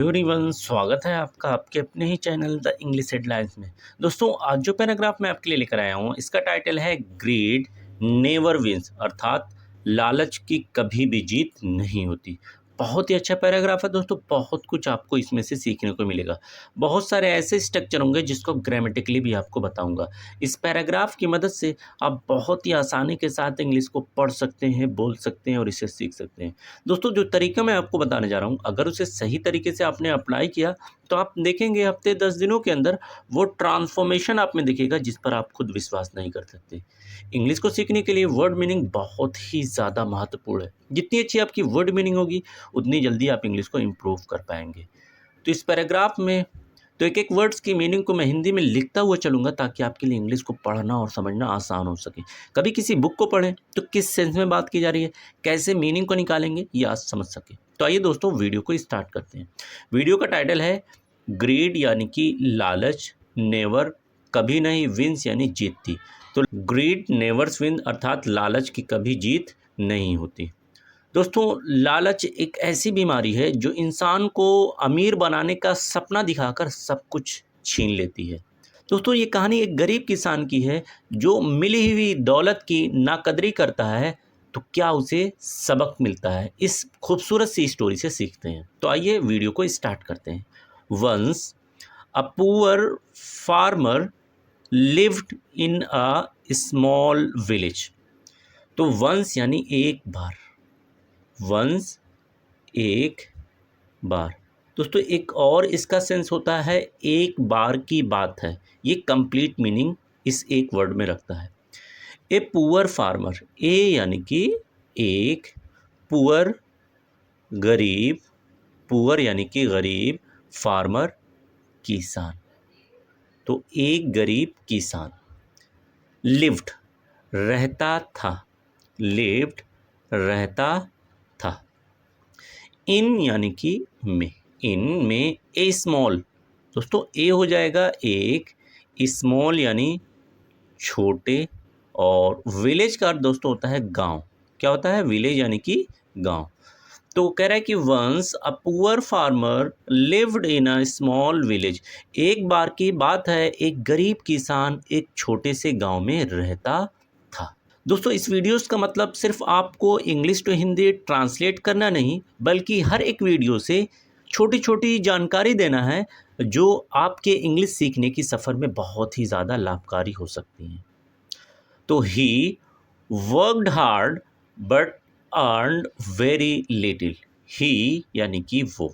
Everyone, स्वागत है आपका आपके अपने ही चैनल द इंग्लिश हेडलाइंस में। दोस्तों, आज जो पैराग्राफ मैं आपके लिए लेकर आया हूँ, इसका टाइटल है ग्रीड नेवर विंस, अर्थात लालच की कभी भी जीत नहीं होती। बहुत ही अच्छा पैराग्राफ है दोस्तों, बहुत कुछ आपको इसमें से सीखने को मिलेगा। बहुत सारे ऐसे स्ट्रक्चर होंगे जिसको ग्रामेटिकली भी आपको बताऊंगा। इस पैराग्राफ की मदद से आप बहुत ही आसानी के साथ इंग्लिश को पढ़ सकते हैं, बोल सकते हैं और इसे सीख सकते हैं। दोस्तों, जो तरीका मैं आपको बताने जा रहा हूँ, अगर उसे सही तरीके से आपने अप्लाई किया तो आप देखेंगे हफ्ते 10 दिनों के अंदर वो ट्रांसफॉर्मेशन आप में दिखेगा जिस पर आप खुद विश्वास नहीं कर सकते। इंग्लिश को सीखने के लिए वर्ड मीनिंग बहुत ही ज़्यादा महत्वपूर्ण है। जितनी अच्छी आपकी वर्ड मीनिंग होगी उतनी जल्दी आप इंग्लिश को इम्प्रूव कर पाएंगे। तो इस पैराग्राफ में तो एक एक वर्ड्स की मीनिंग को मैं हिंदी में लिखता हुआ चलूँगा ताकि आपके लिए इंग्लिश को पढ़ना और समझना आसान हो सके। कभी किसी बुक को पढ़ें तो किस सेंस में बात की जा रही है, कैसे मीनिंग को निकालेंगे, ये आज समझ सके। तो आइए दोस्तों, वीडियो को स्टार्ट करते हैं। वीडियो का टाइटल है ग्रीड यानी कि लालच, नेवर कभी नहीं, विंस यानी जीतती। तो ग्रीड नेवर्स विन, अर्थात लालच की कभी जीत नहीं होती। दोस्तों, लालच एक ऐसी बीमारी है जो इंसान को अमीर बनाने का सपना दिखाकर सब कुछ छीन लेती है। दोस्तों, ये कहानी एक गरीब किसान की है जो मिली हुई दौलत की नाकदरी करता है तो क्या उसे सबक मिलता है, इस खूबसूरत सी स्टोरी से सीखते हैं। तो आइए वीडियो को स्टार्ट करते हैं। Once a poor farmer lived in a small village. तो वंस यानी एक बार, वंस एक बार। दोस्तों, एक और इसका सेंस होता है एक बार की बात है। ये कंप्लीट मीनिंग इस एक वर्ड में रखता है। ए पुअर फार्मर, ए यानी कि एक, पुअर गरीब, पुअर यानी कि गरीब, फार्मर किसान। तो एक गरीब किसान, लिव्ड रहता था, लिव्ड रहता था, इन यानी कि में, इन में ए स्मॉल। दोस्तों, ए हो जाएगा एक, स्मॉल यानी छोटे, और विलेज का अर्थ दोस्तों होता है गांव। क्या होता है? विलेज यानी कि गांव। तो कह रहा है कि once a poor farmer lived in a small village. एक बार की बात है, एक गरीब किसान एक छोटे से गांव में रहता था। दोस्तों, इस वीडियोस का मतलब सिर्फ आपको इंग्लिश टू हिंदी ट्रांसलेट करना नहीं, बल्कि हर एक वीडियो से छोटी छोटी जानकारी देना है जो आपके इंग्लिश सीखने की सफ़र में बहुत ही ज़्यादा लाभकारी हो सकती हैं। तो he worked hard but earned very little. He यानी कि वो,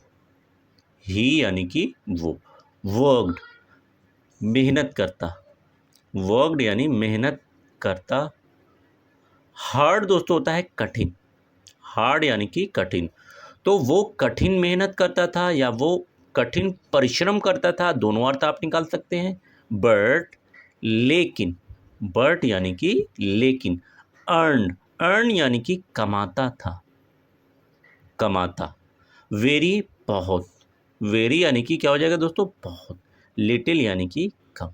ही यानी कि वो, वर्कड मेहनत करता, वर्कड यानी मेहनत करता, हार्ड दोस्तों होता है कठिन, हार्ड यानी कि कठिन। तो वो कठिन मेहनत करता था या वो कठिन परिश्रम करता था, दोनों अर्थ आप निकाल सकते हैं। बट लेकिन, बट यानी कि लेकिन, अर्न, अर्न यानी कि कमाता था, कमाता, वेरी बहुत, वेरी यानी कि क्या हो जाएगा दोस्तों? बहुत, लिटिल यानी कि कम,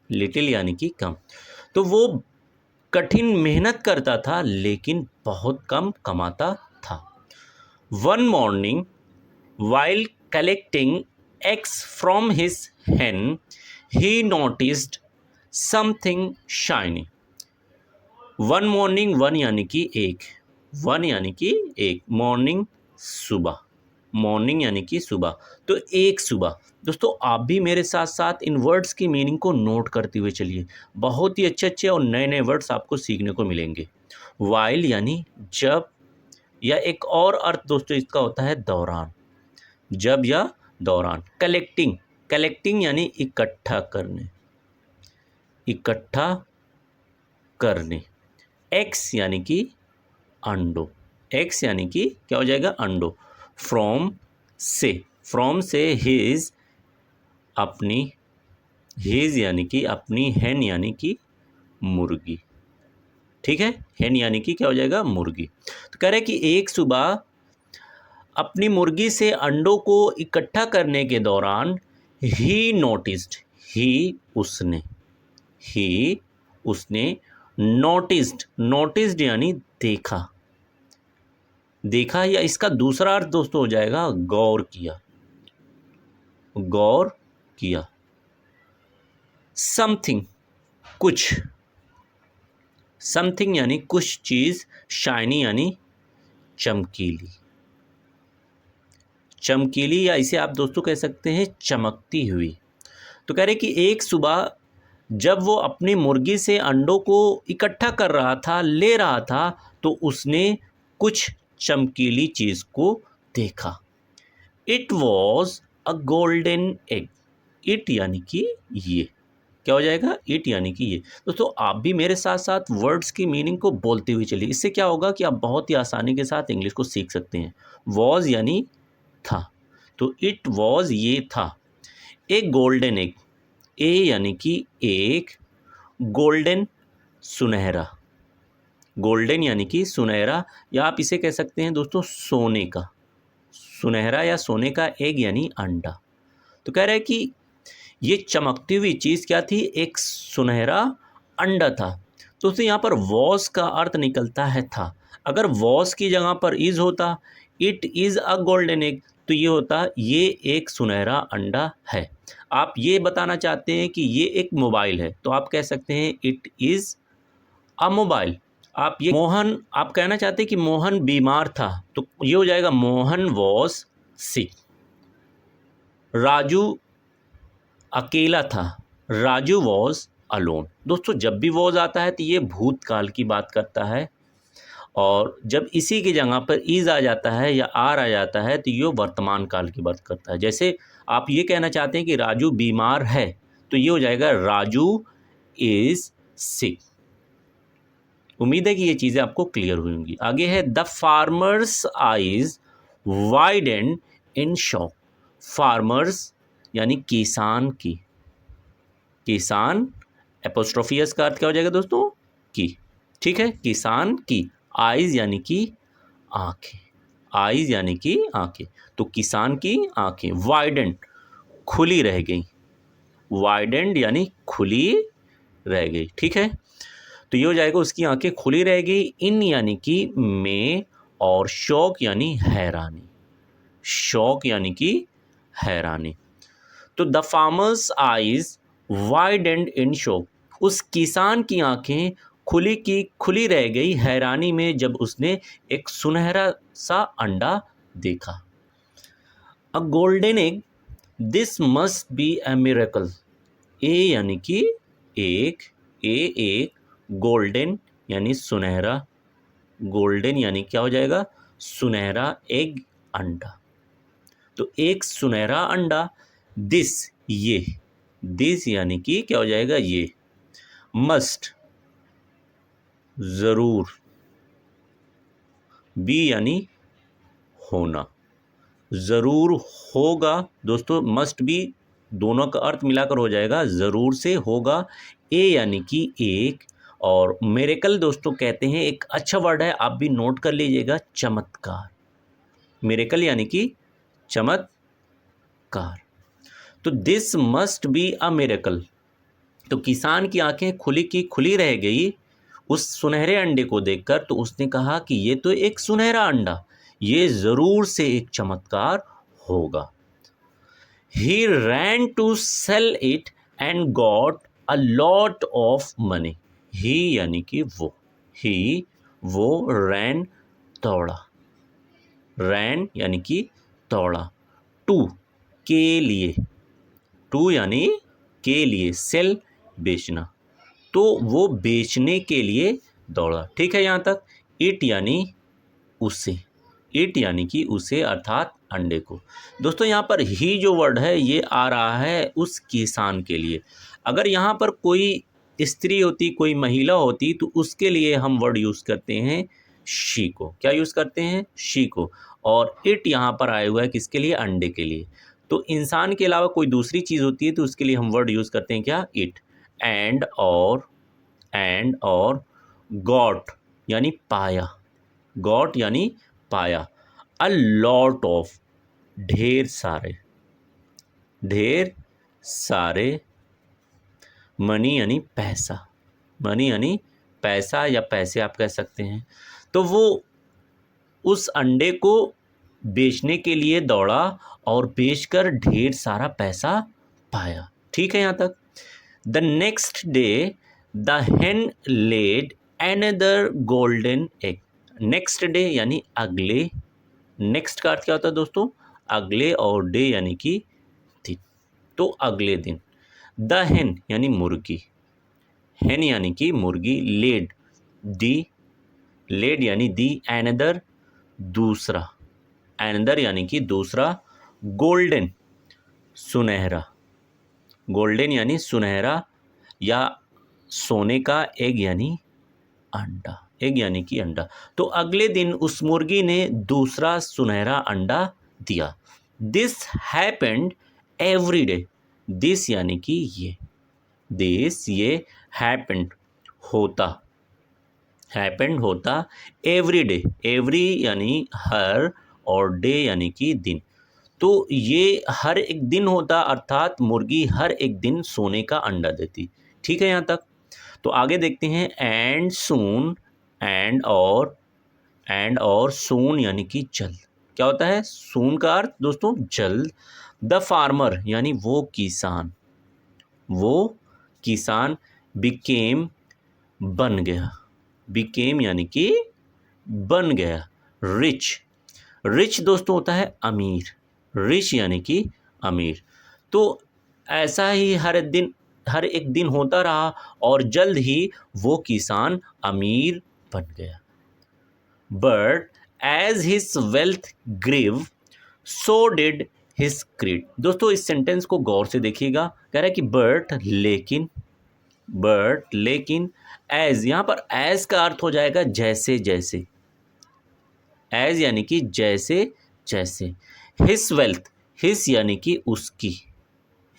लिटिल यानी कि कम। तो वो कठिन मेहनत करता था लेकिन बहुत कम कमाता था। One morning while collecting eggs from his hen, he noticed something shiny. One morning, one यानी कि एक, वन यानी कि एक, मॉर्निंग सुबह, मॉर्निंग यानी कि सुबह। तो एक सुबह। दोस्तों, आप भी मेरे साथ साथ इन वर्ड्स की मीनिंग को नोट करते हुए चलिए। बहुत ही अच्छे अच्छे और नए नए वर्ड्स आपको सीखने को मिलेंगे। वाइल यानी जब, या एक और अर्थ दोस्तों इसका होता है दौरान, जब या दौरान। कलेक्टिंग, कलेक्टिंग यानी इकट्ठा करने, इकट्ठा करने। एक्स यानी कि अंडों, एक्स यानी कि क्या हो जाएगा? अंडों। फ्रॉम से, फ्रॉम से हिज, अपनी, हिज यानी कि अपनी, हैन यानी कि मुर्गी। ठीक है, हैन यानी कि क्या हो जाएगा? मुर्गी। तो कह रहे हैं कि एक सुबह अपनी मुर्गी से अंडों को इकट्ठा करने के दौरान ही नोटिस्ड, ही उसने, ही उसने, नोटिस्ड, नोटिस्ड यानी देखा, देखा, या इसका दूसरा अर्थ दोस्तों हो जाएगा गौर किया, गौर किया। समथिंग कुछ, समथिंग यानी कुछ चीज़, शाइनी यानी चमकीली, चमकीली या इसे आप दोस्तों कह सकते हैं चमकती हुई। तो कह रहे कि एक सुबह जब वो अपनी मुर्गी से अंडों को इकट्ठा कर रहा था, ले रहा था, तो उसने कुछ चमकीली चीज़ को देखा। It was a golden egg. It यानी कि ये क्या हो जाएगा, इट यानी कि ये। दोस्तों आप भी मेरे साथ साथ वर्ड्स की मीनिंग को बोलते हुए चलिए, इससे क्या होगा कि आप बहुत ही आसानी के साथ इंग्लिश को सीख सकते हैं। वॉज यानी था, तो इट वॉज ये था, एक गोल्डन एग, ए यानी कि एक, गोल्डन सुनहरा, गोल्डन यानी कि सुनहरा, या आप इसे कह सकते हैं दोस्तों सोने का, सुनहरा या सोने का एग यानी अंडा। तो कह रहा है कि ये चमकती हुई चीज़ क्या थी, एक सुनहरा अंडा था। तो उससे यहाँ पर वॉस का अर्थ निकलता है था। अगर वॉस की जगह पर इज़ होता, it is a golden egg, तो ये होता ये एक सुनहरा अंडा है। आप ये बताना चाहते हैं कि ये एक मोबाइल है, तो आप कह सकते हैं इट इज़ अ मोबाइल। आप ये मोहन, आप कहना चाहते हैं कि मोहन बीमार था, तो ये हो जाएगा मोहन वॉज सिक। राजू अकेला था, राजू वॉज अलोन। दोस्तों जब भी वॉज आता है तो ये भूतकाल की बात करता है, और जब इसी की जगह पर इज़ आ जाता है या आर आ जाता है तो ये वर्तमान काल की बात करता है। जैसे आप ये कहना चाहते हैं कि राजू बीमार है, तो ये हो जाएगा राजू इज़ सिक। उम्मीद है कि ये चीज़ें आपको क्लियर हुई होंगी। आगे है the farmers eyes widened in shock. Farmers यानी किसान की, किसान एपोस्ट्रोफियस का अर्थ क्या हो जाएगा दोस्तों, की, ठीक है, किसान की, आइज यानी कि आंखें, आइज यानी कि आंखें, तो किसान की आंखें वाइडेंड खुली रह गई, वाइडेंड यानी खुली रह गई, ठीक है। तो ये हो जाएगा उसकी आंखें खुली रह गई, इन यानी कि में, और शौक यानी हैरानी, शौक यानी कि हैरानी। तो the farmers eyes widened in shock, उस किसान की आंखें खुली की खुली रह गई हैरानी में जब उसने एक सुनहरा सा अंडा देखा। A golden egg, this must be a miracle. A यानी कि एक, ए एक, गोल्डन यानी सुनहरा, गोल्डन यानी क्या हो जाएगा, सुनहरा, एग अंडा, तो एक सुनहरा अंडा, दिस ये, दिस यानी कि क्या हो जाएगा ये, मस्ट जरूर, बी यानी होना, जरूर होगा। दोस्तों मस्ट बी दोनों का अर्थ मिलाकर हो जाएगा जरूर से होगा। ए यानी कि एक, और मिरेकल दोस्तों कहते हैं एक अच्छा वर्ड है, आप भी नोट कर लीजिएगा, चमत्कार। मिरेकल यानी कि चमत्कार। तो this must be a miracle, तो किसान की आंखें खुली की खुली रह गई उस सुनहरे अंडे को देखकर, तो उसने कहा कि ये तो एक सुनहरा अंडा, ये जरूर से एक चमत्कार होगा। He ran to sell it and got a lot of money. He यानी कि वो, he वो, ran दौड़ा, ran यानी कि दौड़ा, टू के लिए, टू यानी के लिए, सेल बेचना, तो वो बेचने के लिए दौड़ा, ठीक है यहाँ तक। इट यानी उसे, इट यानी कि उसे अर्थात अंडे को। दोस्तों यहाँ पर ही जो वर्ड है ये आ रहा है उस किसान के लिए। अगर यहाँ पर कोई स्त्री होती, कोई महिला होती, तो उसके लिए हम वर्ड यूज़ करते हैं शी को। क्या यूज़ करते हैं, शी को। और इट यहाँ पर आया हुआ है किसके लिए, अंडे के लिए। तो इंसान के अलावा कोई दूसरी चीज़ होती है तो उसके लिए हम वर्ड यूज़ करते हैं क्या, इट। एंड और गॉट यानी पाया, गॉट यानी पाया, अ लॉट ऑफ ढेर सारे, ढेर सारे, मनी यानी पैसा, मनी यानी पैसा या पैसे आप कह सकते हैं। तो वो उस अंडे को बेचने के लिए दौड़ा और बेचकर ढेर सारा पैसा पाया। ठीक है यहाँ तक। The next day the hen laid another golden egg। Next day यानी अगले, नेक्स्ट का अर्थ क्या होता है दोस्तों? अगले, और डे यानी कि दिन, तो अगले दिन। द hen यानी मुर्गी, hen यानी कि मुर्गी, लेड दी, लेड यानी दी, एनदर दूसरा, एनदर यानी कि दूसरा, गोल्डन सुनहरा, गोल्डन यानी सुनहरा या सोने का, एग यानी अंडा, एग यानी कि अंडा। तो अगले दिन उस मुर्गी ने दूसरा सुनहरा अंडा दिया। This happened every day, this यानी कि ये, दिस ये, हैपेंड होता, हैपेंड होता, एवरी डे, एवरी यानी हर, और डे यानी कि दिन, तो ये हर एक दिन होता, अर्थात मुर्गी हर एक दिन सोने का अंडा देती। ठीक है यहाँ तक। तो आगे देखते हैं। एंड सून, एंड और सून यानी कि जल्द। क्या होता है सून का अर्थ दोस्तों? जल्द। द फार्मर यानी वो किसान, वो किसान, बिकेम बन गया, बिकेम यानी कि बन गया, रिच, रिच दोस्तों होता है अमीर, रिच यानी कि अमीर। तो ऐसा ही हर एक दिन होता रहा और जल्द ही वो किसान अमीर बन गया। But as his wealth grew so did his greed. दोस्तों इस सेंटेंस को गौर से देखिएगा। कह रहा है कि बट लेकिन एज, यहाँ पर एज का अर्थ हो जाएगा जैसे जैसे, एज यानी कि जैसे जैसे। हिज वेल्थ, हिज यानी कि उसकी,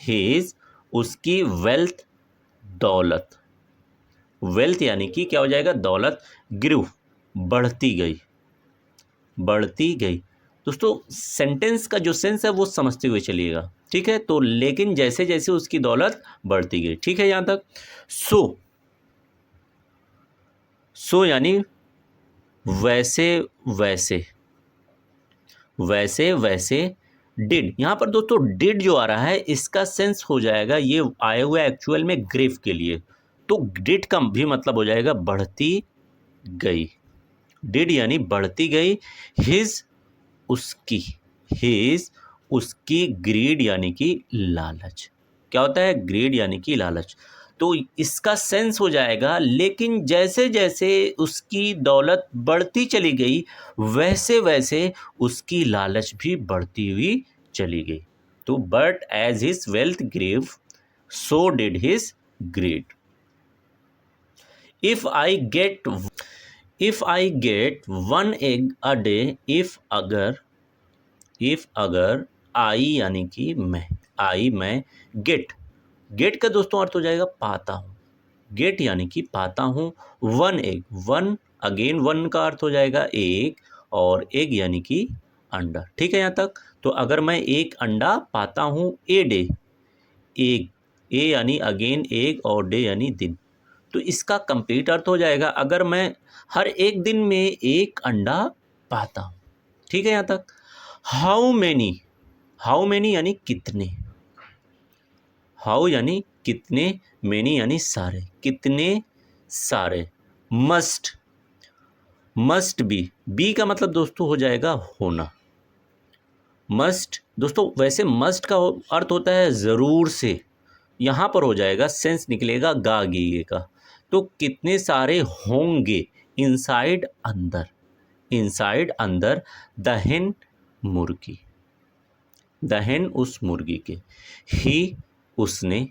हिज उसकी, वेल्थ दौलत, वेल्थ यानी कि क्या हो जाएगा? दौलत, ग्रू बढ़ती गई, बढ़ती गई। दोस्तों सेंटेंस का जो सेंस है वो समझते हुए चलिएगा। ठीक है, तो लेकिन जैसे जैसे उसकी दौलत बढ़ती गई। ठीक है यहाँ तक। सो यानी वैसे वैसे, वैसे वैसे। डिड, यहाँ पर दोस्तों डिड जो आ रहा है इसका सेंस हो जाएगा, ये आए हुए एक्चुअल में ग्रेव के लिए, तो डिड का भी मतलब हो जाएगा बढ़ती गई, डिड यानी बढ़ती गई। हिज उसकी, हिज उसकी, ग्रीड यानी कि लालच। क्या होता है? ग्रीड यानी कि लालच। तो इसका सेंस हो जाएगा लेकिन जैसे जैसे उसकी दौलत बढ़ती चली गई वैसे वैसे उसकी लालच भी बढ़ती हुई चली गई। तो but as his wealth grew so did his greed. If I get one egg a day, if अगर आई यानी कि मैं, आई मैं, गेट का दोस्तों अर्थ हो जाएगा पाता हूँ, गेट यानी कि पाता हूँ। One egg, one again one का अर्थ हो जाएगा एक, और एग यानी कि अंडा। ठीक है यहाँ तक। तो अगर मैं एक अंडा पाता हूँ ए डे, एग, ए यानी अगेन एग और डे यानी दिन, तो इसका कंप्लीट अर्थ हो जाएगा अगर मैं हर एक दिन में एक अंडा पाता हूँ। ठीक है यहाँ तक। हाउ मैनी यानी कितने, हाउ यानी कितने, मैनी यानी सारे, कितने सारे। मस्ट बी का मतलब दोस्तों हो जाएगा होना। मस्ट दोस्तों वैसे मस्ट का अर्थ होता है ज़रूर से, यहाँ पर हो जाएगा सेंस निकलेगा गा गे का। तो कितने सारे होंगे, इनसाइड अंदर, इनसाइड अंदर। द hen मुर्गी, द hen उस मुर्गी के। ही उसने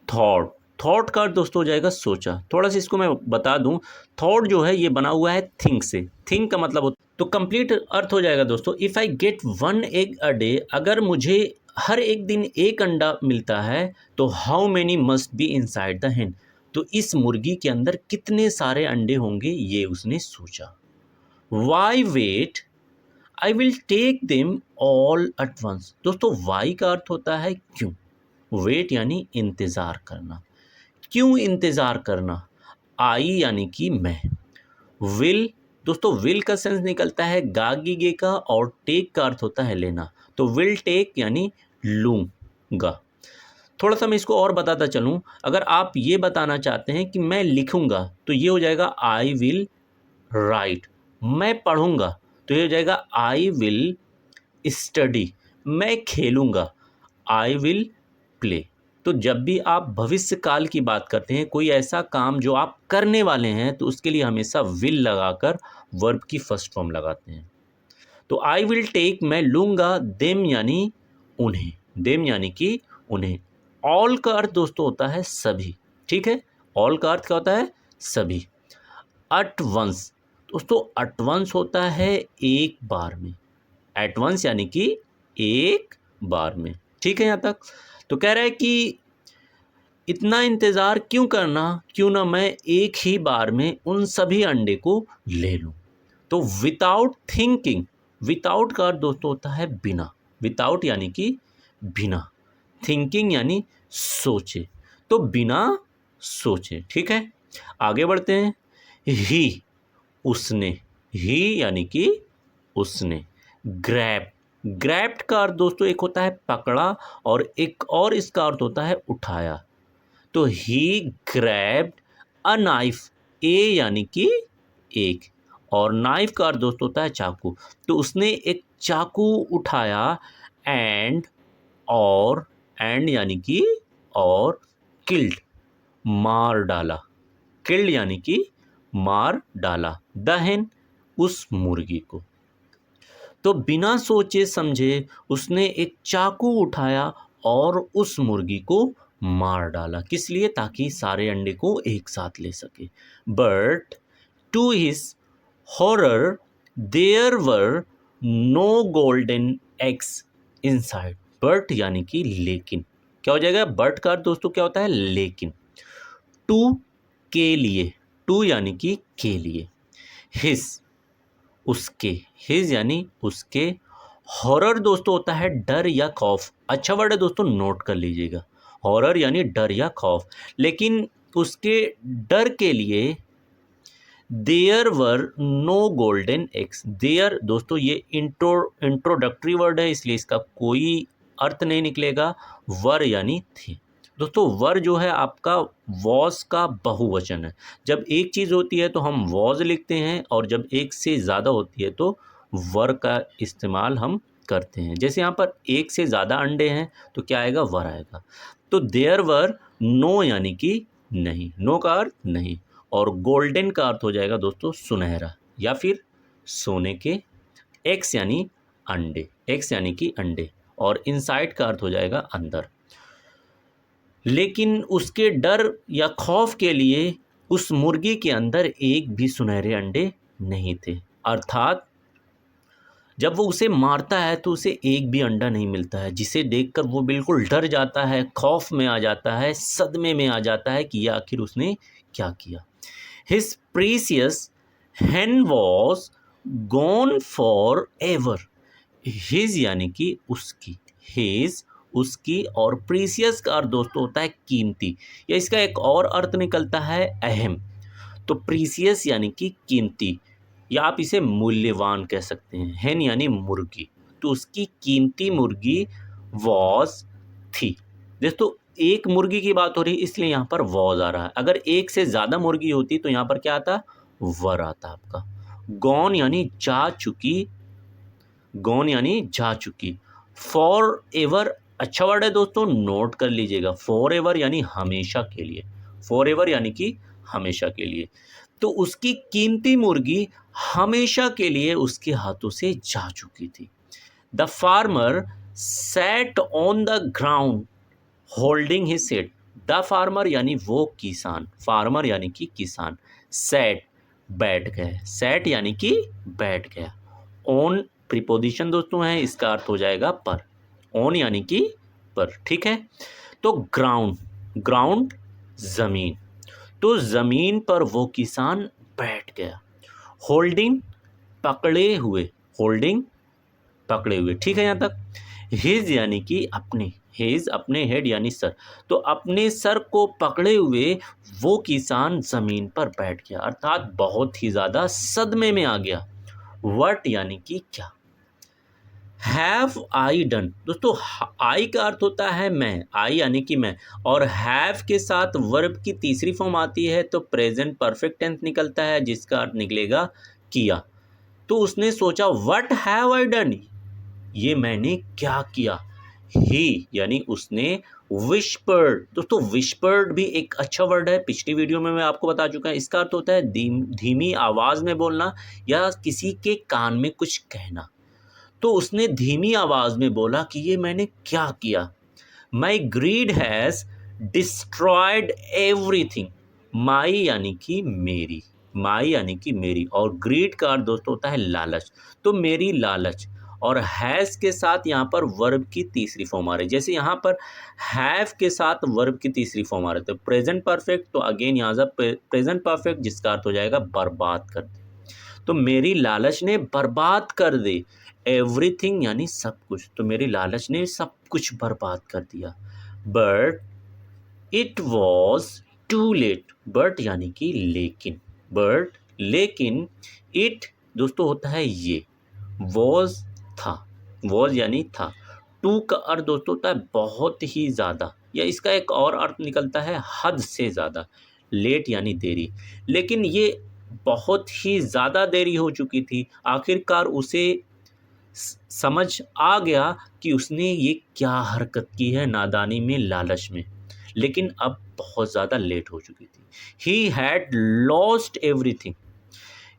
थॉट का दोस्तों हो जाएगा सोचा। थोड़ा सा इसको मैं बता दूं, थॉट जो है ये बना हुआ है थिंक से, थिंक का मतलब तो कंप्लीट अर्थ हो जाएगा दोस्तों। If I get one egg a day, अगर मुझे हर एक दिन एक अंडा मिलता है तो how many must be inside the hen, तो इस मुर्गी के अंदर कितने सारे अंडे होंगे ये उसने सोचा। Why wait, I will take them all at once. दोस्तों वाई का अर्थ होता है क्यों, वेट यानी इंतज़ार करना, क्यों इंतज़ार करना। आई यानी कि मैं, विल दोस्तों विल का सेंस निकलता है गागीगे का और टेक का अर्थ होता है लेना। तो विल टेक यानी लूँगा। थोड़ा सा मैं इसको और बताता चलूँ, अगर आप ये बताना चाहते हैं कि मैं लिखूँगा तो ये हो जाएगा आई विल राइट। मैं पढ़ूँगा तो ये हो जाएगा आई विल स्टडी। मैं खेलूँगा आई विल प्ले। तो जब भी आप भविष्य काल की बात करते हैं, कोई ऐसा काम जो आप करने वाले हैं, तो उसके लिए हमेशा विल लगाकर वर्ब की फर्स्ट फॉर्म लगाते हैं। तो आई विल टेक मैं लूँगा, देम यानी उन्हें, देम यानी कि उन्हें। ऑल का अर्थ दोस्तों होता है सभी, ठीक है। ऑल का अर्थ क्या होता है? सभी। अट वंस दोस्तों, अट वंस होता है एक बार में। एट वंस यानी कि एक बार में, ठीक है यहाँ तक। तो कह रहा है कि इतना इंतज़ार क्यों करना, क्यों ना मैं एक ही बार में उन सभी अंडे को ले लूँ। तो विदाउट थिंकिंग, विदाउट का अर्थ दोस्तों होता है बिना, विदाउट यानी कि बिना, थिंकिंग यानी सोचे, तो बिना सोचे, ठीक है। आगे बढ़ते हैं। ही उसने, ही यानी कि उसने। ग्रैब, ग्रैब्ड का अर्थ दोस्तों एक होता है पकड़ा और एक और इसका अर्थ होता है उठाया। तो ही ग्रैब्ड अ नाइफ, ए यानी कि एक, और नाइफ का अर्थ दोस्तों होता है चाकू। तो उसने एक चाकू उठाया एंड, और एंड यानी कि और, किल्ड मार डाला, किल्ड यानी कि मार डाला, द हेन उस मुर्गी को। तो बिना सोचे समझे उसने एक चाकू उठाया और उस मुर्गी को मार डाला। किस लिए? ताकि सारे अंडे को एक साथ ले सके। But to his horror there were no golden eggs inside. But यानी कि लेकिन, क्या हो जाएगा? बट का अर्थ दोस्तों क्या होता है? लेकिन। टू के लिए, टू यानी कि के लिए। हिज उसके, हिज यानी उसके। हॉरर दोस्तों होता है डर या खौफ। अच्छा वर्ड है दोस्तों, नोट कर लीजिएगा। हॉरर यानी डर या खौफ। लेकिन उसके डर के लिए there were no golden eggs. There दोस्तों ये इंट्रोडक्टरी वर्ड है, इसलिए इसका कोई अर्थ नहीं निकलेगा। वर यानी थे। दोस्तों वर जो है आपका वॉज का बहुवचन है। जब एक चीज़ होती है तो हम वॉज लिखते हैं, और जब एक से ज़्यादा होती है तो वर का इस्तेमाल हम करते हैं। जैसे यहाँ पर एक से ज़्यादा अंडे हैं तो क्या आएगा? वर आएगा। तो देयर वर नो यानी कि नहीं, नो का अर्थ नहीं, और गोल्डन का अर्थ हो जाएगा दोस्तों सुनहरा या फिर सोने के। एक्स यानी अंडे, एक्स यानी कि अंडे, और इनसाइड का अर्थ हो जाएगा अंदर। लेकिन उसके डर या खौफ के लिए उस मुर्गी के अंदर एक भी सुनहरे अंडे नहीं थे। अर्थात जब वो उसे मारता है तो उसे एक भी अंडा नहीं मिलता है, जिसे देखकर वो बिल्कुल डर जाता है, खौफ में आ जाता है, सदमे में आ जाता है कि यह आखिर उसने क्या किया। His precious hen was gone forever। His यानी कि उसकी, हिज उसकी, और प्रीसियस का अर्थ दोस्तों होता है कीमती, या इसका एक और अर्थ निकलता है अहम। तो प्रीसियस यानी कि कीमती, या आप इसे मूल्यवान कह सकते हैं। हेन यानी मुर्गी, तो उसकी कीमती मुर्गी वॉज थी। दोस्तों एक मुर्गी की बात हो रही इसलिए यहाँ पर वॉज आ रहा है। अगर एक से ज़्यादा मुर्गी होती तो यहाँ पर क्या आता? वर आता आपका। गॉन यानी जा चुकी, गॉन यानी जा चुकी। फॉर एवर अच्छा वर्ड है दोस्तों, नोट कर लीजिएगा। फॉर एवर यानी हमेशा के लिए, फॉर एवर यानी कि हमेशा के लिए। तो उसकी कीमती मुर्गी हमेशा के लिए उसके हाथों से जा चुकी थी। The farmer sat on the ground holding his head. The farmer यानी वो किसान, फार्मर यानी कि किसान। सैट बैठ गया, सैट यानी कि बैठ गया। ऑन प्रीपोजिशन दोस्तों है, इसका अर्थ हो जाएगा पर। ऑन यानी कि पर, ठीक है। तो ग्राउंड, ग्राउंड जमीन, तो जमीन पर वो किसान बैठ गया। होल्डिंग पकड़े हुए, होल्डिंग पकड़े हुए, ठीक है यहाँ तक। हिज यानी कि अपने, हिज अपने, हेड यानी सर। तो अपने सर को पकड़े हुए वो किसान ज़मीन पर बैठ गया, अर्थात बहुत ही ज़्यादा सदमे में आ गया। व्हाट यानी कि क्या। हैव आई डन, दोस्तों आई का अर्थ होता है मैं, आई यानी कि मैं, और हैव के साथ वर्ब की तीसरी फॉर्म आती है तो प्रेजेंट परफेक्ट टेंस निकलता है, जिसका अर्थ निकलेगा किया। तो उसने सोचा व्हाट हैव आई डन, ये मैंने क्या किया। ही यानी उसने, विस्पर्ड, दोस्तों विस्पर्ड भी एक अच्छा वर्ड है, पिछली वीडियो में मैं आपको बता चुका हूं। इसका अर्थ होता है धीमी आवाज में बोलना या किसी के कान में कुछ कहना। तो उसने धीमी आवाज में बोला कि ये मैंने क्या किया। माई ग्रीड हैज डिस्ट्रॉयड एवरीथिंग, माई यानी कि मेरी, माई यानी कि मेरी, और ग्रीड का अर्थ दोस्तों होता है लालच। तो मेरी लालच, और हैज़ के साथ यहाँ पर वर्ब की तीसरी फॉर्म आ रही है। जैसे यहाँ पर हैव के साथ वर्ब की तीसरी फॉर्म आ रही है तो प्रेजेंट परफेक्ट, तो अगेन यहाँ से प्रेजेंट परफेक्ट जिसका अर्थ हो जाएगा बर्बाद कर दे। तो मेरी लालच ने बर्बाद कर दे, एवरीथिंग यानी सब कुछ, तो मेरी लालच ने सब कुछ बर्बाद कर दिया। But it was too late, but यानी कि लेकिन, बट लेकिन, इट दोस्तों होता है ये, वॉज था, वॉज यानी था, टू का अर्थ दोस्तों होता है बहुत ही ज़्यादा, या इसका एक और अर्थ निकलता है हद से ज़्यादा। लेट यानी देरी, लेकिन ये बहुत ही ज़्यादा देरी हो चुकी थी। आखिरकार उसे समझ आ गया कि उसने ये क्या हरकत की है नादानी में, लालच में, लेकिन अब बहुत ज़्यादा लेट हो चुकी थी। ही हैड लॉस्ट एवरीथिंग,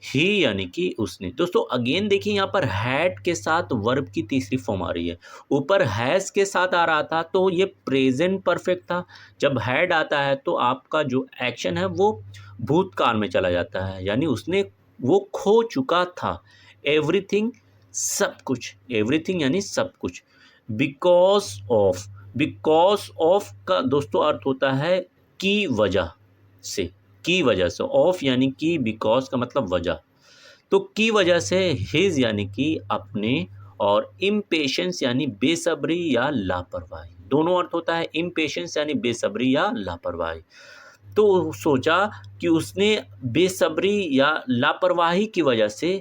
ही यानी कि उसने। दोस्तों अगेन देखिए यहाँ पर हैड के साथ वर्ब की तीसरी फॉर्म आ रही है, ऊपर हैज़ के साथ आ रहा था तो ये प्रेजेंट परफेक्ट था। जब हैड आता है तो आपका जो एक्शन है वो भूतकाल में चला जाता है, यानी उसने वो खो चुका था। एवरीथिंग सब कुछ, एवरीथिंग यानी सब कुछ। बिकॉज ऑफ, बिकॉज ऑफ का दोस्तों अर्थ होता है की वजह से, की वजह से, ऑफ यानी कि, बिकॉज का मतलब वजह, तो की वजह से, हिज यानी कि अपने, और इम्पेशेंस यानी बेसब्री या लापरवाही, दोनों अर्थ होता है इम्पेशेंस यानी बेसब्री या लापरवाही। तो सोचा कि उसने बेसब्री या लापरवाही की वजह से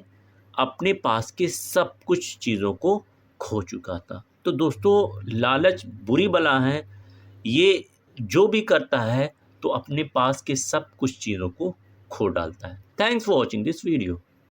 अपने पास के सब कुछ चीज़ों को खो चुका था। तो दोस्तों लालच बुरी बला है, ये जो भी करता है तो अपने पास के सब कुछ चीज़ों को खो डालता है। Thanks for watching this video.